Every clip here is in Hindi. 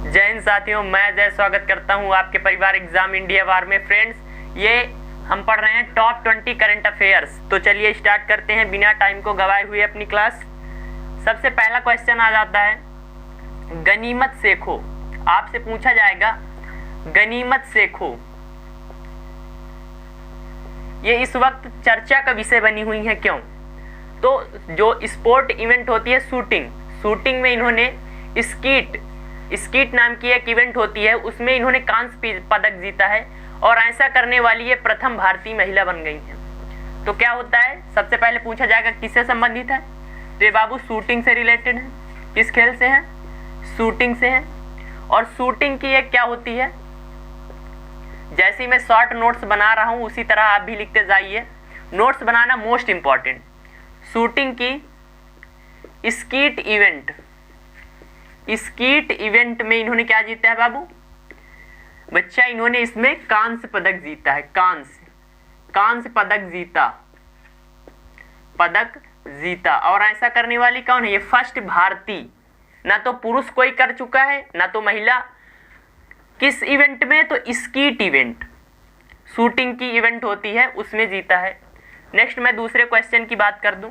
जय हिंद साथियों, मैं जय स्वागत करता हूं आपके परिवार एग्जाम इंडिया वार में। फ्रेंड्स, ये हम पढ़ रहे हैं टॉप 20 करंट अफेयर्स। तो चलिए स्टार्ट करते हैं बिना टाइम को गवाए हुए अपनी क्लास। सबसे पहला क्वेश्चन आ जाता है गनीमत से खो। आपसे पूछा जाएगा गनीमत से खो। ये इस वक्त चर्चा का विषय बनी हुई है। क्यों? तो जो स्पोर्ट इवेंट होती है शूटिंग में इन्होंने स्कीट नाम की एक इवेंट होती है, उसमें इन्होंने कांस्य पदक जीता है और ऐसा करने वाली ये प्रथम भारतीय महिला बन गई हैं। तो क्या होता है, सबसे पहले पूछा जाएगा किससे संबंधित है। तो ये बाबू शूटिंग से रिलेटेड है। किस खेल से है? शूटिंग से है। और शूटिंग की एक क्या होती है, जैसे ही मैं शॉर्ट नोट्स बना रहा हूं उसी तरह आप भी लिखते जाइए। नोट्स बनाना मोस्ट इंपॉर्टेंट। शूटिंग की स्कीट इवेंट में इन्होंने क्या जीता है बाबू? बच्चा, इन्होंने इसमें कांस्य पदक जीता है। कांस्य पदक जीता। और ऐसा करने वाली कौन है? ये फर्स्ट भारतीय। ना तो पुरुष कोई कर चुका है ना तो महिला। किस इवेंट में? तो स्कीट इवेंट, शूटिंग की इवेंट होती है, उसमें जीता है। नेक्स्ट मैं दूसरे क्वेश्चन की बात कर दूं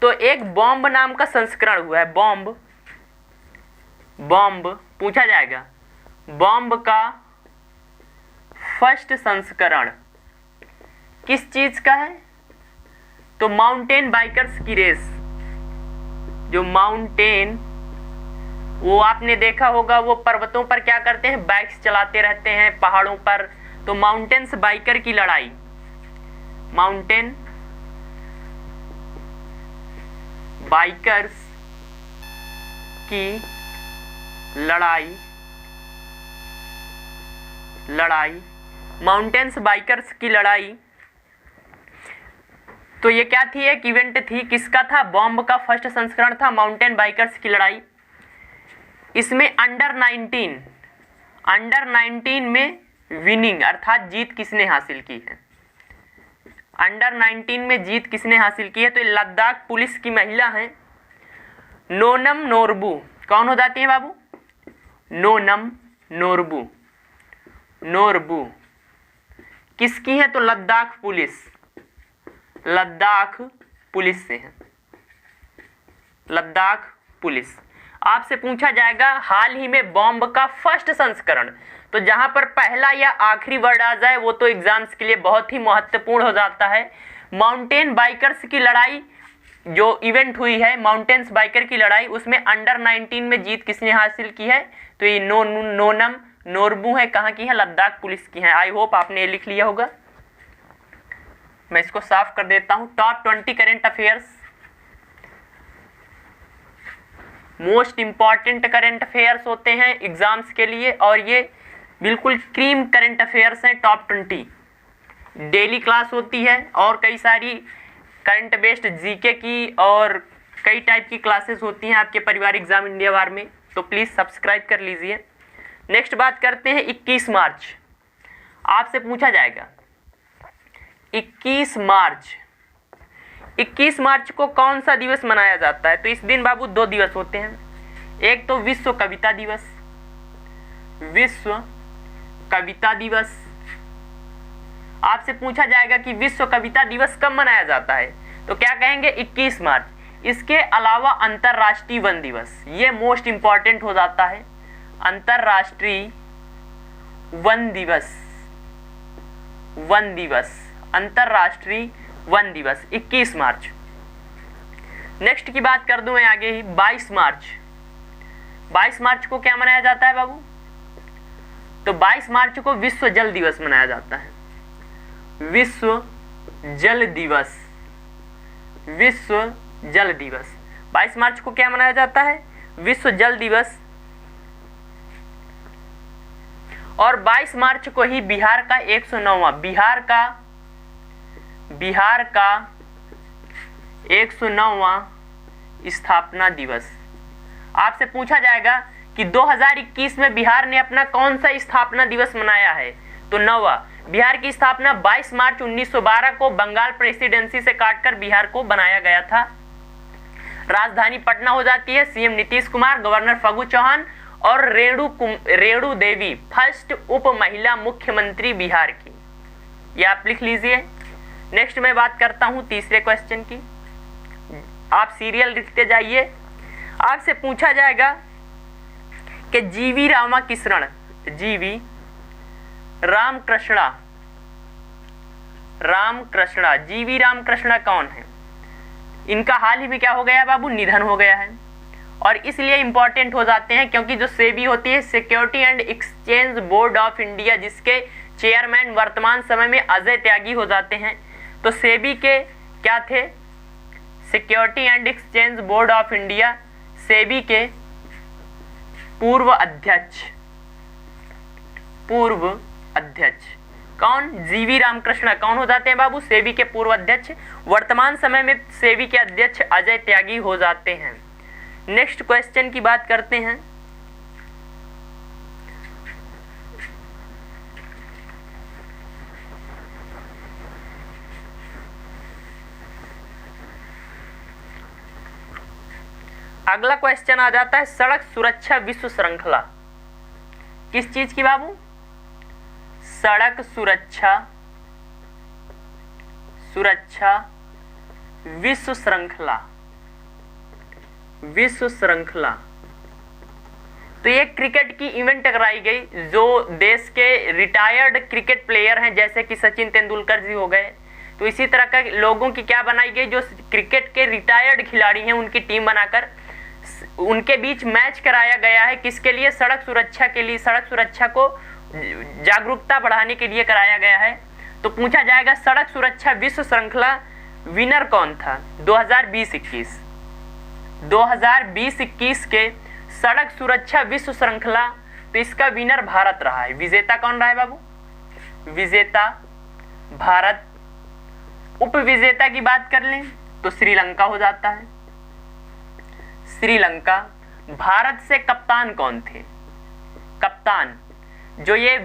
तो एक बॉम्ब नाम का संस्करण हुआ है। बॉम्ब पूछा जाएगा। बॉम्ब का फर्स्ट संस्करण किस चीज का है? तो माउंटेन बाइकर्स की रेस। जो माउंटेन, वो आपने देखा होगा, वो पर्वतों पर क्या करते हैं? बाइक्स चलाते रहते हैं पहाड़ों पर। तो माउंटेन्स बाइकर की लड़ाई, माउंटेन बाइकर्स की लड़ाई, माउंटेन्स बाइकर्स की लड़ाई। तो ये क्या थी? एक इवेंट थी। किसका था? बॉम्ब का फर्स्ट संस्करण था माउंटेन बाइकर्स की लड़ाई। इसमें अंडर 19 में विनिंग अर्थात जीत किसने हासिल की है? अंडर 19 में जीत किसने हासिल की है? तो लद्दाख पुलिस की महिला है नोनम नोरबू। कौन हो जाती है बाबू? नोनम नोरबू किसकी है? तो लद्दाख पुलिस से है। लद्दाख पुलिस। आपसे पूछा जाएगा हाल ही में बॉम्ब का फर्स्ट संस्करण। तो जहां पर पहला या आखिरी वर्ड आ जाए वो तो एग्जाम्स के लिए बहुत ही महत्वपूर्ण हो जाता है। माउंटेन बाइकर्स की लड़ाई जो इवेंट हुई है, माउंटेन्स बाइकर की लड़ाई, उसमें अंडर 19 में जीत किसने हासिल की है? तो ये नोनम नोरबू है। कहाँ की है? लद्दाख पुलिस की है। आई होप आपने ये लिख लिया होगा। मैं इसको साफ कर देता हूं। Top 20 current affairs, most important current affairs होते हैं एग्जाम्स के लिए, और ये बिल्कुल क्रीम करंट अफेयर्स हैं। टॉप 20 डेली क्लास होती है और कई सारी करंट बेस्ड जीके की और कई टाइप की क्लासेस होती हैं आपके परिवार एग्जाम इंडिया वार में। तो प्लीज सब्सक्राइब कर लीजिए। नेक्स्ट बात करते हैं 21 मार्च। आपसे पूछा जाएगा 21 मार्च को कौन सा दिवस मनाया जाता है? तो इस दिन बाबू 2 दिवस होते हैं। एक तो विश्व कविता दिवस। आपसे पूछा जाएगा कि विश्व कविता दिवस कब मनाया जाता है? तो क्या कहेंगे? 21 मार्च। इसके अलावा अंतरराष्ट्रीय वन दिवस, ये मोस्ट इंपॉर्टेंट हो जाता है। अंतरराष्ट्रीय वन दिवस 21 मार्च। नेक्स्ट की बात कर दूं मैं आगे ही। 22 मार्च को क्या मनाया जाता है बाबू? तो 22 मार्च को विश्व जल दिवस मनाया जाता है। विश्व जल दिवस 22 मार्च को क्या मनाया जाता है? विश्व जल दिवस। और 22 मार्च को ही बिहार का 109वां 109वां स्थापना दिवस। आपसे पूछा जाएगा कि 2021 में बिहार ने अपना कौन सा स्थापना दिवस मनाया है? तो 9वां। बिहार की स्थापना 22 मार्च 1912 को बंगाल प्रेसिडेंसी से काटकर बिहार को बनाया गया था। राजधानी पटना हो जाती है, सीएम नीतीश कुमार, गवर्नर फागू चौहान और रेणु देवी फर्स्ट उप महिला मुख्यमंत्री बिहार की। ये आप लिख लीजिए। नेक्स्ट मैं बात करता हूं तीसरे क्वेश्चन की। आप सीरियल लिखते जाइए। आपसे पूछा जाएगा कि जीवी रामकृष्ण जीवी रामकृष्ण कौन है? इनका हाल ही में क्या हो गया बाबू? निधन हो गया है। और इसलिए इंपॉर्टेंट हो जाते हैं क्योंकि जो सेबी होती है, security and exchange board of India, जिसके चेयरमैन वर्तमान समय में अजय त्यागी हो जाते हैं। तो सेबी के क्या थे? Security and exchange board of India, SEBI के पूर्व अध्यक्ष कौन? जीवी रामकृष्ण कौन हो जाते हैं बाबू? सेबी के पूर्व अध्यक्ष। वर्तमान समय में सेबी के अध्यक्ष अजय त्यागी हो जाते हैं। नेक्स्ट क्वेश्चन की बात करते हैं। अगला क्वेश्चन आ जाता है सड़क सुरक्षा विश्व श्रृंखला। किस चीज की बाबू? सड़क सुरक्षा विश्व श्रृंखला। तो ये क्रिकेट की इवेंट कराई गई। जो देश के रिटायर्ड क्रिकेट प्लेयर हैं जैसे कि सचिन तेंदुलकर जी हो गए, तो इसी तरह का लोगों की क्या बनाई गई? जो क्रिकेट के रिटायर्ड खिलाड़ी हैं उनकी टीम बनाकर उनके बीच मैच कराया गया है। किसके लिए? सड़क सुरक्षा के लिए। सड़क सुरक्षा को जागरूकता बढ़ाने के लिए कराया गया है। तो पूछा जाएगा सड़क सुरक्षा विश्व श्रृंखला विनर कौन था? 2020-21 के सड़क सुरक्षा विश्व श्रृंखला, तो इसका विनर भारत रहा है। विजेता कौन रहा है बाबू? विजेता भारत। उप विजेता की बात कर लें तो श्रीलंका हो जाता है। श्रीलंका। भारत से कप्तान कौन थे? कप्तान जो ये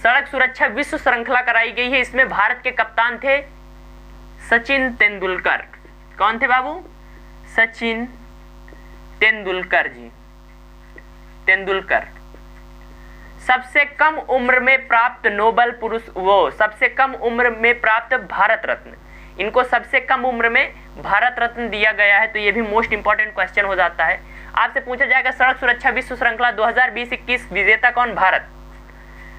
सड़क सुरक्षा विश्व श्रृंखला कराई गई है, इसमें भारत के कप्तान थे सचिन तेंदुलकर। कौन थे बाबू? सचिन तेंदुलकर जी। सबसे कम उम्र में प्राप्त नोबेल सबसे कम उम्र में प्राप्त भारत रत्न। इनको सबसे कम उम्र में भारत रत्न दिया गया है। तो ये भी मोस्ट इंपॉर्टेंट क्वेश्चन हो जाता है। आपसे पूछा जाएगा सड़क सुरक्षा विश्व श्रृंखला 2020-21 विजेता कौन? भारत।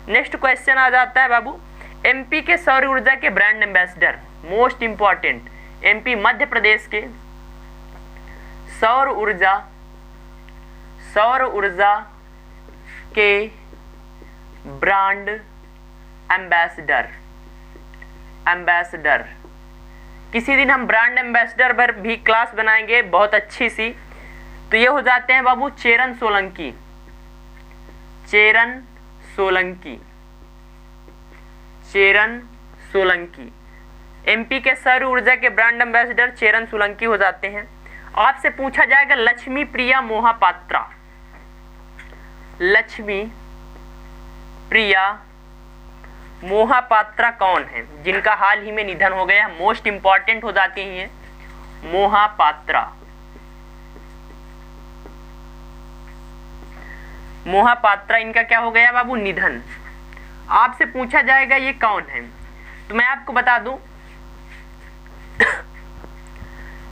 नेक्स्ट क्वेश्चन आ जाता है बाबू एमपी के सौर ऊर्जा के brand ambassador. Most important, MP Madhya Pradesh के सौर ऊर्जा के ब्रांड एम्बेसडर। किसी दिन हम ब्रांड एम्बेसडर पर भी क्लास बनाएंगे बहुत अच्छी सी। तो ये हो जाते हैं बाबू चेरन सोलंकी। एमपी के सौर ऊर्जा के ब्रांड एम्बेसडर चेरन सोलंकी हो जाते हैं। आपसे पूछा जाएगा लक्ष्मी प्रिया मोहापात्रा कौन है? जिनका हाल ही में निधन हो गया। मोस्ट इंपॉर्टेंट हो जाती है मोहापात्रा इनका क्या हो गया बाबू? निधन। आपसे पूछा जाएगा ये कौन है? तो मैं आपको बता दूं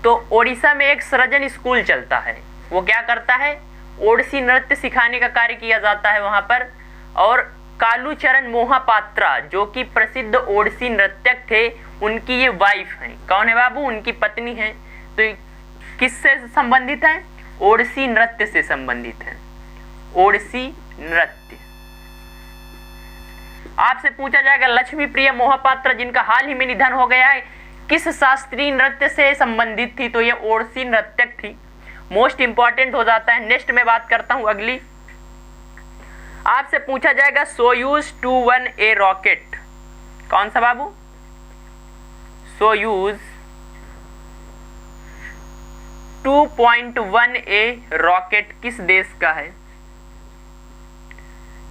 तो ओडिशा में एक सृजन स्कूल चलता है। वो क्या करता है? ओडिसी नृत्य सिखाने का कार्य किया जाता है वहां पर। और कालूचरण मोहापात्रा जो कि प्रसिद्ध ओडिसी नृत्यक थे, उनकी ये वाइफ है। कौन है बाबू? उनकी पत्नी है। तो किससे संबंधित है? ओडिसी नृत्य से संबंधित है। ओडिसी नृत्य। आपसे पूछा जाएगा लक्ष्मी प्रिया मोहापात्रा जिनका हाल ही में निधन हो गया है, किस शास्त्रीय नृत्य से संबंधित थी? तो ये ओडिसी नृत्यक थी। मोस्ट इंपॉर्टेंट हो जाता है। नेक्स्ट मैं बात करता हूं अगली। आपसे पूछा जाएगा सोयूज 21A रॉकेट। कौन सा बाबू? सोयूज 2.1A रॉकेट किस देश का है?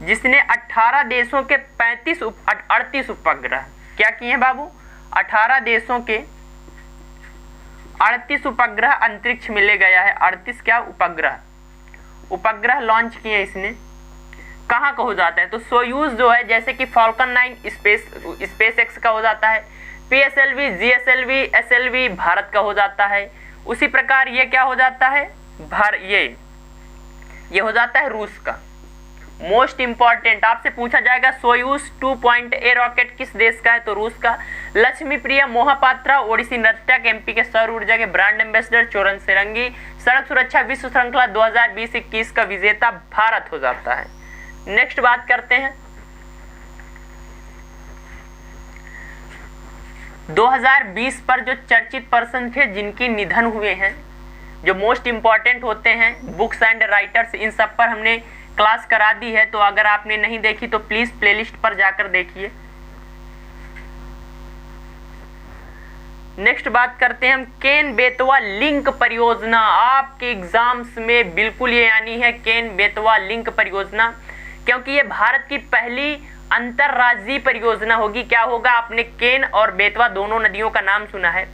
जिसने 18 देशों के 38 उपग्रह क्या किए हैं बाबू? 18 देशों के 38 उपग्रह अंतरिक्ष में ले गया है। 38 क्या? उपग्रह लॉन्च किए इसने, कहाँ का हो जाता है? तो सोयूज जो है, जैसे कि फॉल्कन 9 स्पेस एक्स का हो जाता है, PSLV, GSLV, SLV भारत का हो जाता है। उसी प्रकार ये क्या हो जाता है? ये हो जाता है रूस का। मोस्ट इंपॉर्टेंट आपसे पूछा जाएगा सोयूज 2.A रॉकेट किस देश का है? तो रूस का। लक्ष्मी प्रिया मोहापात्रा ओडिसी नर्तक, MP के सौर ऊर्जा के ब्रांड एम्बेसडर चोरन सेरंगी, सड़क सुरक्षा विश्व श्रृंखला 2020-21 का विजेता भारत हो जाता है। नेक्स्ट बात करते हैं 2020 पर जो चर्चित पर्सन थे जिनकी निधन हुए हैं, जो मोस्ट इंपॉर्टेंट होते हैं, बुक्स एंड राइटर्स, इन सब पर हमने क्लास करा दी है। तो अगर आपने नहीं देखी तो प्लीज प्लेलिस्ट पर जाकर देखिए। नेक्स्ट बात करते हैं हम केन बेतवा लिंक परियोजना। आपके एग्जाम्स में बिल्कुल ये आनी है केन बेतवा लिंक परियोजना, क्योंकि ये भारत की पहली अंतरराज्यीय परियोजना होगी। क्या होगा? आपने केन और बेतवा दोनों नदियों का नाम सुना है।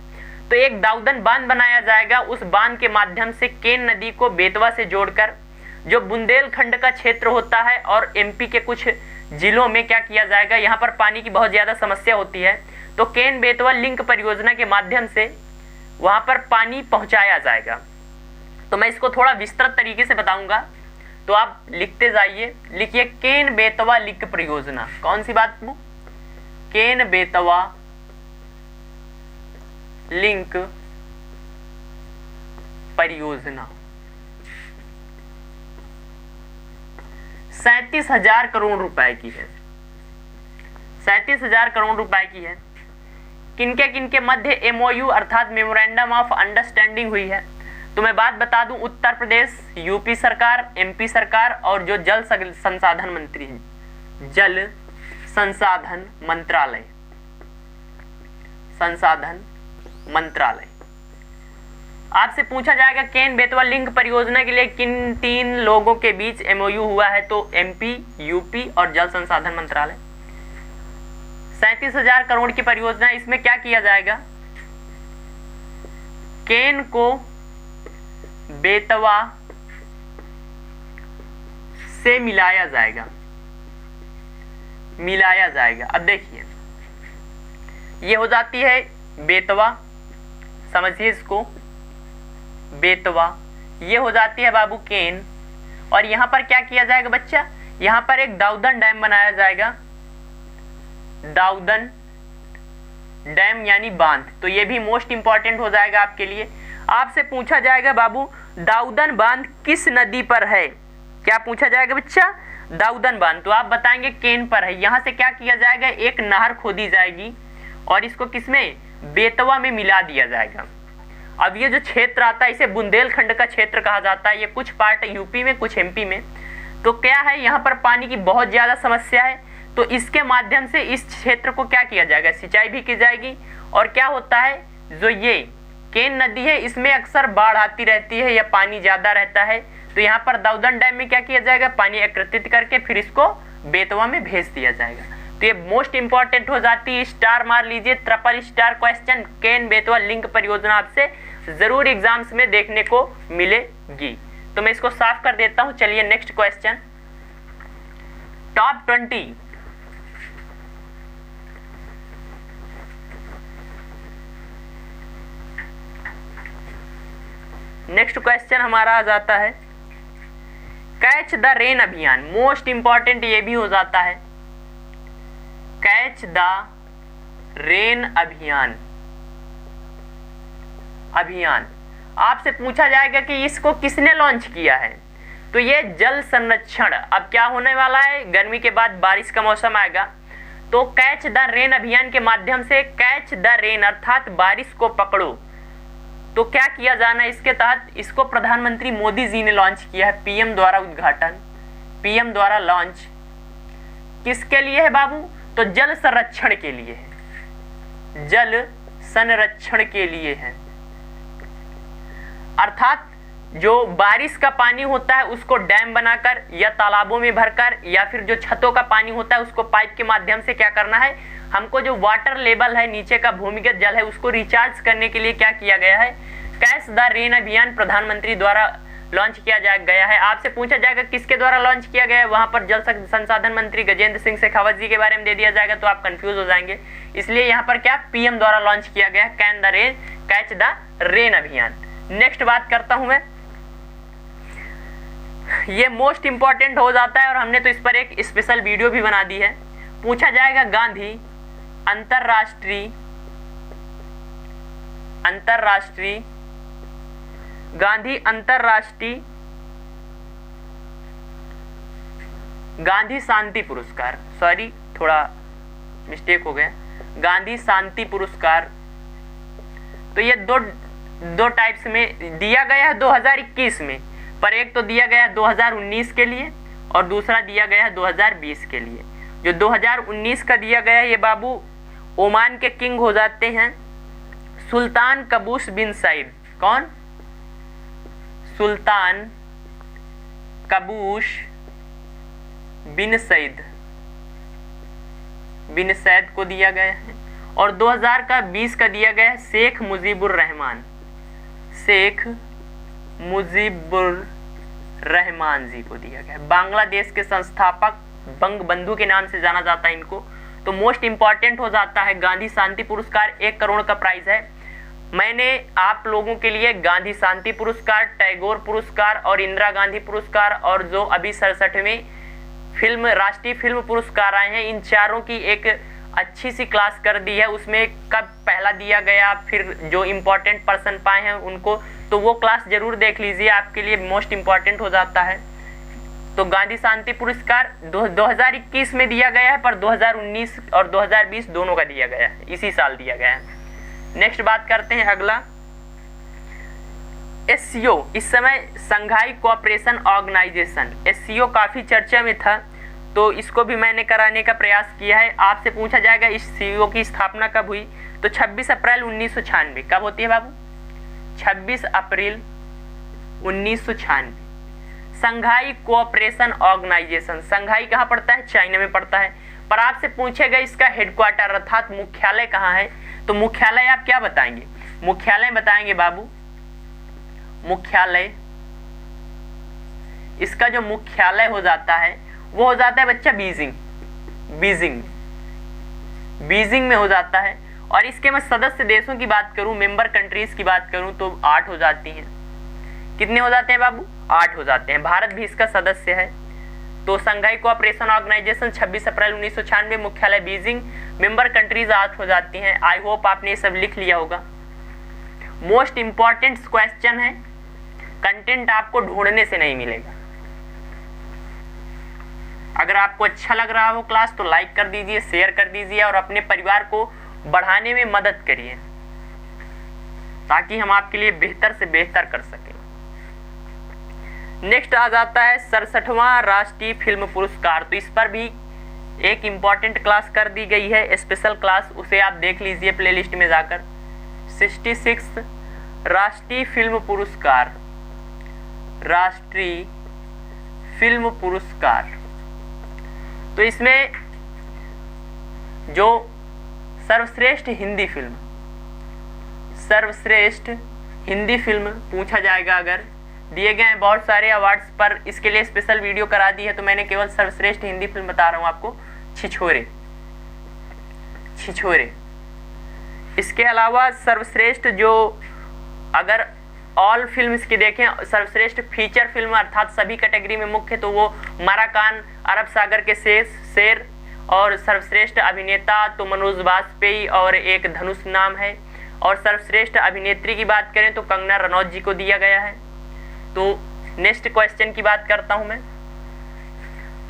तो एक दाऊदन बांध बनाया जाएगा, उस बांध के माध्यम से केन नदी को बेतवा से जोड़कर जो बुंदेलखंड का क्षेत्र होता है और MP के कुछ जिलों में क्या किया जाएगा, यहाँ पर पानी की बहुत ज्यादा समस्या होती है, तो केन बेतवा लिंक परियोजना के माध्यम से वहां पर पानी पहुंचाया जाएगा। तो मैं इसको थोड़ा विस्तृत तरीके से बताऊंगा, तो आप लिखते जाइए। लिखिए केन बेतवा लिंक परियोजना। कौन सी बात? केन बेतवा लिंक परियोजना 37,000 करोड़ रुपए की है। 37,000 करोड़ रुपए की है। किनके मध्य MOU अर्थात मेमोरेंडम ऑफ अंडरस्टैंडिंग हुई है? तो मैं बात बता दूं, उत्तर प्रदेश, UP सरकार, MP सरकार और जो जल संसाधन मंत्री हैं, जल संसाधन मंत्रालय। आपसे पूछा जाएगा केन बेतवा लिंक परियोजना के लिए किन 3 लोगों के बीच MOU हुआ है? तो MP, UP और जल संसाधन मंत्रालय। 37,000 करोड़ की परियोजना। इसमें क्या किया जाएगा? केन को बेतवा से मिलाया जाएगा। अब देखिए, ये हो जाती है बेतवा, समझिए इसको, बेतवा। ये हो जाती है बाबू केन, और यहां पर क्या किया जाएगा बच्चा? यहां पर एक दाऊदन डैम बनाया जाएगा, दाऊदन डैम यानी बांध। तो ये भी मोस्ट इंपॉर्टेंट हो जाएगा आपके लिए। आपसे पूछा जाएगा बाबू दाऊदन बांध किस नदी पर है? क्या पूछा जाएगा बच्चा? दाऊदन बांध। तो आप बताएंगे केन पर है। यहां से क्या किया जाएगा? एक नहर खोदी जाएगी और इसको किसमें? बेतवा में मिला दिया जाएगा। अब ये जो क्षेत्र आता है इसे बुंदेलखंड का क्षेत्र कहा जाता है। ये कुछ पार्ट UP में, कुछ MP में। तो क्या है, यहाँ पर पानी की बहुत ज्यादा समस्या है, तो इसके माध्यम से इस क्षेत्र को क्या किया जाएगा? सिंचाई भी की जाएगी। और क्या होता है, जो ये केन नदी है इसमें अक्सर बाढ़ आती रहती है या पानी ज्यादा रहता है, तो यहाँ पर दाऊदन डैम में क्या किया जाएगा? पानी एकत्रित करके फिर इसको बेतवा में भेज दिया जाएगा। तो ये मोस्ट इंपॉर्टेंट हो जाती है। स्टार मार लीजिए, triple star question. Ken Betwa link परियोजना आपसे जरूर एग्जाम्स में देखने को मिलेगी। तो मैं इसको साफ कर देता हूं। चलिए next question, top 20 next question हमारा आ जाता है कैच द रेन अभियान। मोस्ट इंपॉर्टेंट ये भी हो जाता है, कैच द रेन अभियान। आपसे पूछा जाएगा कि इसको किसने लॉन्च किया है? तो ये जल संरक्षण। अब क्या होने वाला है, गर्मी के बाद बारिश का मौसम आएगा, तो कैच द रेन अभियान के माध्यम से कैच द रेन अर्थात बारिश को पकड़ो। तो क्या किया जाना है इसके तहत? इसको प्रधानमंत्री मोदी जी ने लॉन्च किया है, PM द्वारा उद्घाटन, PM द्वारा लॉन्च। किसके लिए है बाबू? तो जल संरक्षण के लिए है, जल संरक्षण के लिए है। अर्थात जो बारिश का पानी होता है उसको डैम बनाकर या तालाबों में भरकर या फिर जो छतों का पानी होता है उसको पाइप के माध्यम से क्या करना है, हमको जो वाटर लेवल है, नीचे का भूमिगत जल है, उसको रिचार्ज करने के लिए क्या किया गया है? कैच द रेन अभियान प्रधानमंत्री द्वारा लॉन्च किया गया है। आपसे पूछा जाएगा किसके द्वारा लॉन्च किया गया है, वहां पर जल संसाधन मंत्री गजेंद्र सिंह शेखावत जी के बारे में दे दिया जाएगा तो आप कंफ्यूज हो जाएंगे। इसलिए यहाँ पर क्या पीएम द्वारा लॉन्च किया गया है कैच द रेन अभियान। नेक्स्ट बात करता हूं मैं, ये मोस्ट इंपॉर्टेंट हो जाता है और हमने तो इस पर एक स्पेशल वीडियो भी बना दी है। पूछा जाएगा गांधी अंतरराष्ट्रीय गांधी शांति पुरस्कार, सॉरी थोड़ा मिस्टेक हो गया, गांधी शांति पुरस्कार। तो ये दो टाइप्स में दिया गया है 2021 में, पर एक तो दिया गया है 2019 के लिए और दूसरा दिया गया है 2020 के लिए। जो 2019 का दिया गया है ये बाबू ओमान के किंग हो जाते हैं सुल्तान कबूस बिन सईद। कौन? सुल्तान कबूस बिन सईद को दिया गया है। और 2020 का दिया गया है शेख मुजीबुर रहमान जी को दिया गया है। बांग्लादेश के संस्थापक बंगबंधु के नाम से जाना जाता है इनको। तो मोस्ट इंपॉर्टेंट हो जाता है गांधी शांति पुरस्कार, 1 करोड़ का प्राइज है। मैंने आप लोगों के लिए गांधी शांति पुरस्कार, टैगोर पुरस्कार और इंदिरा गांधी पुरस्कार और जो अभी 67वें राष्ट्रीय फिल्म पुरस्कार आए हैं, इन चारों की एक अच्छी सी क्लास कर दी है। उसमें कब पहला दिया गया, फिर जो इम्पोर्टेंट पर्सन पाए हैं उनको, तो वो क्लास जरूर देख लीजिए, आपके लिए मोस्ट इम्पॉर्टेंट हो जाता है। तो गांधी शांति पुरस्कार 2021 में दिया गया है, पर 2019 और 2020 दोनों का दिया गया है, इसी साल दिया गया है। नेक्स्ट बात करते हैं अगला, एससीओ। इस समय संघाई कोऑपरेशन ऑर्गेनाइजेशन, एससीओ काफी चर्चा में था, तो इसको भी मैंने कराने का प्रयास किया है। आपसे पूछा जाएगा इस सीओ की स्थापना कब हुई, तो 26 अप्रैल 1996। कब होती है बाबू? 26 अप्रैल 1996। संघाई कोऑपरेशन ऑर्गेनाइजेशन, संघाई कहाँ पड़ता है? चाइना में पड़ता है। पर आपसे पूछेगा इसका हेडक्वार्टर अर्थात मुख्यालय कहाँ है, तो मुख्यालय आप क्या बताएंगे? मुख्यालय बताएंगे बाबू, मुख्यालय, इसका जो मुख्यालय हो जाता है वो हो जाता है बच्चा बीजिंग में हो जाता है। और इसके मैं सदस्य देशों की बात करूं, मेंबर कंट्रीज की बात करूं, तो 8 हो जाती हैं। कितने हो जाते हैं बाबू? 8 हो जाते हैं। भारत भी इसका सदस्य है। तो संघाई कोऑपरेशन ऑर्गेनाइजेशन 26 अप्रैल 1996, मुख्यालय बीजिंग, मेंबर कंट्रीज 8 हो जाती हैं। आई होप आपने ये सब लिख लिया होगा। मोस्ट इंपॉर्टेंट क्वेश्चन है, कंटेंट आपको ढूंढने से नहीं मिलेगा। अगर आपको अच्छा लग रहा हो क्लास तो लाइक कर दीजिए, शेयर कर दीजिए और अपने परिवार को बढ़ाने में मदद करिए, ताकि हम आपके लिए बेहतर से बेहतर कर सकें। नेक्स्ट आ जाता है 67वां राष्ट्रीय फिल्म पुरस्कार। तो इस पर भी एक इम्पॉर्टेंट क्लास कर दी गई है, स्पेशल क्लास, उसे आप देख लीजिए प्लेलिस्ट में जाकर। 66 राष्ट्रीय फिल्म पुरस्कार, राष्ट्रीय फिल्म पुरस्कार। तो इसमें जो सर्वश्रेष्ठ हिंदी फिल्म पूछा जाएगा, अगर दिए गए हैं बहुत सारे अवार्ड्स, पर इसके लिए स्पेशल वीडियो करा दी है, तो मैंने केवल सर्वश्रेष्ठ हिंदी फिल्म बता रहा हूं आपको, छिछोरे। इसके अलावा सर्वश्रेष्ठ जो, अगर ऑल फिल्म्स की देखें, सर्वश्रेष्ठ फीचर फिल्म अर्थात सभी कैटेगरी में मुख्य, तो वो माराकान, अरब सागर के शेर, और सर्वश्रेष्ठ अभिनेता तो मनोज वाजपेयी और एक धनुष नाम है। और सर्वश्रेष्ठ अभिनेत्री की बात करें तो कंगना रनौत जी को दिया गया है। तो नेक्स्ट क्वेश्चन की बात करता हूं मैं।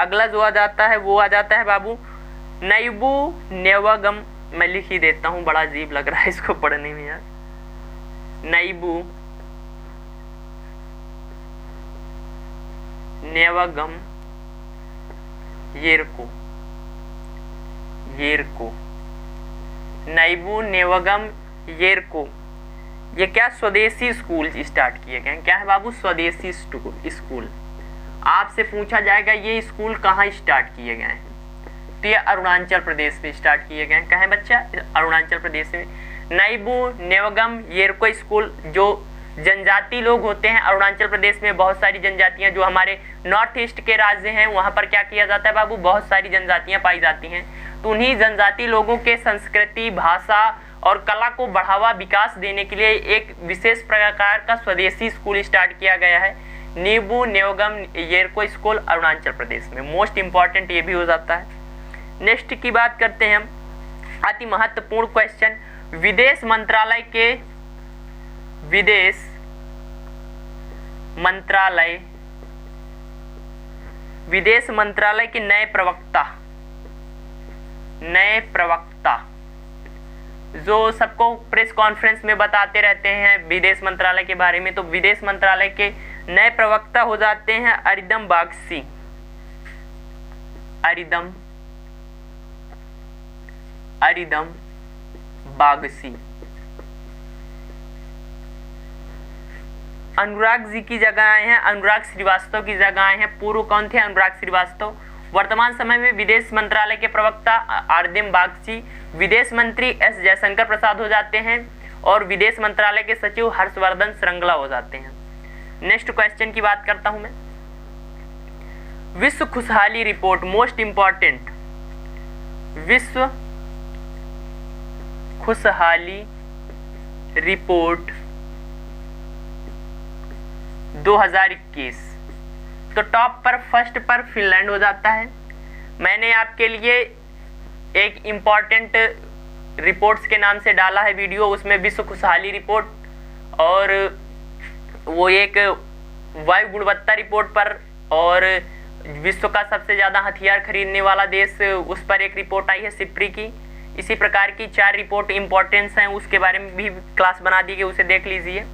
अगला जो आ जाता है वो आ जाता है बाबू नैबू नेवागम। मैं लिख ही देता हूं, बड़ा अजीब लग रहा है इसको पढ़ने में यार। नैबू नेवागम येरको, नैबू नेवागम येरको, ये क्या स्वदेशी स्कूल स्टार्ट किए गए हैं। क्या है बाबू? स्वदेशी स्कूल। आपसे पूछा जाएगा ये स्कूल कहाँ स्टार्ट किए गए हैं, तो ये अरुणाचल प्रदेश में स्टार्ट किए गए हैं। कहाँ बच्चा? अरुणाचल प्रदेश में। नैबू नेवागम येरको स्कूल जो जनजाति लोग होते हैं। अरुणाचल प्रदेश में बहुत सारी जनजातियां, जो हमारे नॉर्थ ईस्ट के राज्य हैं वहां पर क्या किया जाता है बाबू, बहुत सारी जनजातियां पाई जाती हैं। तो उन्हीं जनजाति लोगों के संस्कृति, भाषा और कला को बढ़ावा विकास देने के लिए एक विशेष प्रकार का स्वदेशी स्कूल स्टार्ट किया गया है, नीबू न्योगम येरको स्कूल, अरुणाचल प्रदेश में। मोस्ट इंपॉर्टेंट ये भी हो जाता है। नेक्स्ट की बात करते हैं हम, अति महत्वपूर्ण क्वेश्चन, विदेश मंत्रालय के नए प्रवक्ता जो सबको प्रेस कॉन्फ्रेंस में बताते रहते हैं विदेश मंत्रालय के बारे में, तो विदेश मंत्रालय के नए प्रवक्ता हो जाते हैं अरिंदम बागची। अनुराग जी की जगह आए हैं, अनुराग श्रीवास्तव की जगह आए हैं। पूर्व कौन थे, अनुराग श्रीवास्तव। वर्तमान समय में विदेश मंत्रालय के प्रवक्ता अरिंदम बागची, विदेश मंत्री एस जयशंकर प्रसाद हो जाते हैं और विदेश मंत्रालय के सचिव हर्षवर्धन श्रृंगला हो जाते हैं। नेक्स्ट क्वेश्चन की बात करता हूं मैं, विश्व खुशहाली रिपोर्ट, मोस्ट इंपॉर्टेंट, विश्व खुशहाली रिपोर्ट 2021, तो टॉप पर फर्स्ट पर फिनलैंड हो जाता है। मैंने आपके लिए एक इम्पॉर्टेंट रिपोर्ट्स के नाम से डाला है वीडियो, उसमें विश्व खुशहाली रिपोर्ट और वो एक वायु गुणवत्ता रिपोर्ट पर और विश्व का सबसे ज़्यादा हथियार खरीदने वाला देश, उस पर एक रिपोर्ट आई है सिप्री की। इसी प्रकार की 4 रिपोर्ट इंपॉर्टेंस हैं, उसके बारे में भी क्लास बना दी गई, उसे देख लीजिए।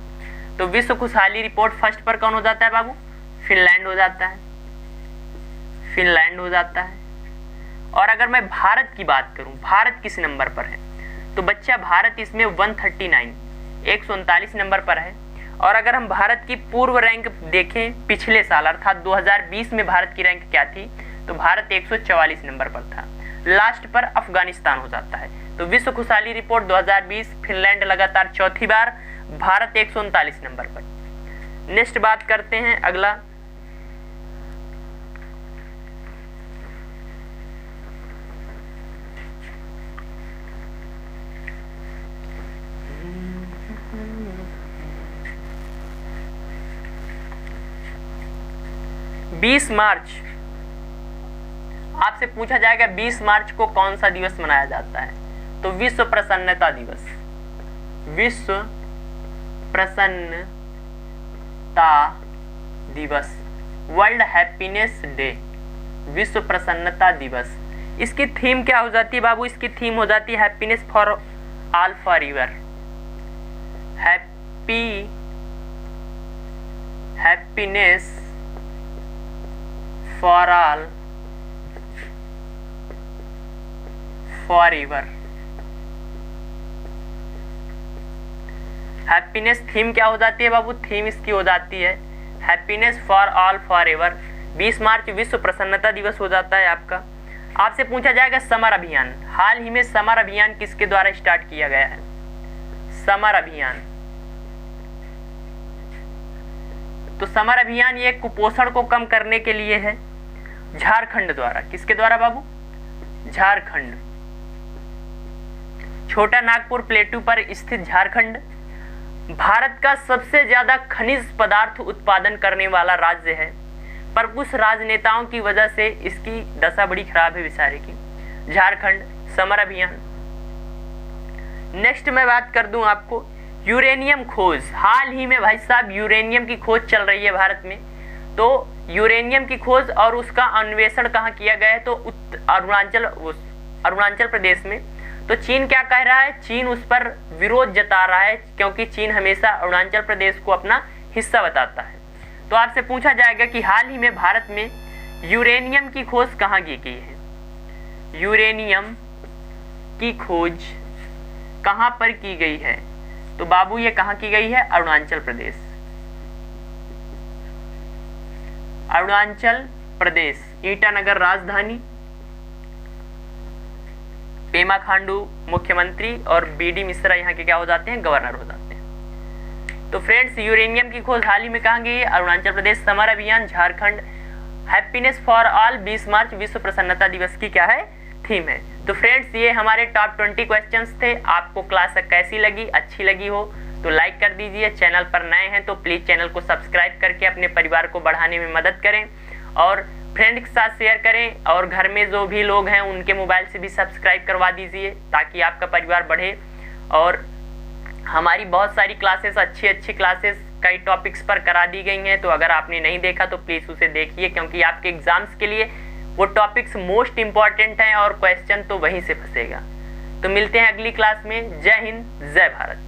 तो विश्व खुशहाली रिपोर्ट फर्स्ट पर कौन हो जाता है बाबू, फिनलैंड हो जाता है। और अगर मैं भारत की बात करूं, भारत किस नंबर पर है, तो बच्चा भारत इसमें 139 नंबर पर है। और अगर हम भारत की पूर्व रैंक देखें पिछले साल अर्थात 2020 में भारत की रैंक क्या थी, तो भारत 144 नंबर पर था। लास्ट पर अफगानिस्तान हो जाता है। तो विश्व खुशहाली रिपोर्ट 2020, फिनलैंड लगातार चौथी बार, भारत 139 नंबर पर। नेक्स्ट बात करते हैं अगला, बीस मार्च, आपसे पूछा जाएगा 20 मार्च को कौन सा दिवस मनाया जाता है, तो विश्व प्रसन्नता दिवस, विश्व प्रसन्नता दिवस, वर्ल्ड हैप्पीनेस डे, विश्व प्रसन्नता दिवस। इसकी थीम क्या हो जाती है बाबू, इसकी थीम हो जाती है happiness for all for ever, happiness for all for ever. Happiness theme क्या हो जाती है बाबू, थीम इसकी हो जाती है happiness for all for ever. 20 मार्च विश्व प्रसन्नता दिवस हो जाता है आपका। आपसे पूछा जाएगा समर अभियान, हाल ही में समर अभियान किसके द्वारा स्टार्ट किया गया है, समर अभियान। तो समर अभियान ये कुपोषण को कम करने के लिए है, झारखंड द्वारा। किसके द्वारा बाबू, झारखंड, छोटा नागपुर प्लेटू पर स्थित झारखंड भारत का सबसे ज्यादा खनिज पदार्थ उत्पादन करने वाला राज्य है, पर कुछ राजनेताओं की वजह से इसकी दशा बड़ी खराब है बेचारे की। झारखंड, समर अभियान। नेक्स्ट मैं बात कर दूं आपको यूरेनियम खोज, हाल ही में भाई साहब यूरेनियम की खोज चल रही है भारत में। तो यूरेनियम की खोज और उसका अन्वेषण कहाँ किया गया है, तो अरुणाचल प्रदेश में। तो चीन क्या कह रहा है, चीन उस पर विरोध जता रहा है, क्योंकि चीन हमेशा अरुणाचल प्रदेश को अपना हिस्सा बताता है। तो आपसे पूछा जाएगा कि हाल ही में भारत में यूरेनियम की खोज कहाँ की गई है, यूरेनियम की खोज कहाँ पर की गई है, तो बाबू ये कहाँ की गई है, अरुणाचल प्रदेश, अरुणाचल प्रदेश। ईटानगर राजधानी, पेमा खांडू मुख्यमंत्री और बीडी मिश्रा यहाँ के क्या हो जाते हैं, गवर्नर हो जाते हैं। तो फ्रेंड्स, यूरेनियम की खोज हाल ही में कहाँ गई है? अरुणाचल प्रदेश। समर अभियान झारखंड। हैप्पीनेस फॉर ऑल 20 मार्च विश्व प्रसन्नता दिवस की क्या है? थीम है। तो फ्रेंड्स, ये हमारे टॉप 20 क्वेश्चंस थे। आपको क्लास कैसी लगी? अच्छी लगी हो तो लाइक कर दीजिए। चैनल पर नए हैं तो प्लीज़ चैनल को सब्सक्राइब करके अपने परिवार को बढ़ाने में मदद करें और फ्रेंड के साथ शेयर करें, और घर में जो भी लोग हैं उनके मोबाइल से भी सब्सक्राइब करवा दीजिए ताकि आपका परिवार बढ़े। और हमारी बहुत सारी क्लासेस, अच्छी क्लासेस कई टॉपिक्स पर करा दी गई हैं, तो अगर आपने नहीं देखा तो प्लीज़ उसे देखिए, क्योंकि आपके एग्जाम्स के लिए वो टॉपिक्स मोस्ट इंपॉर्टेंट हैं और क्वेश्चन तो वहीं से फंसेगा। तो मिलते हैं अगली क्लास में। जय हिंद, जय भारत।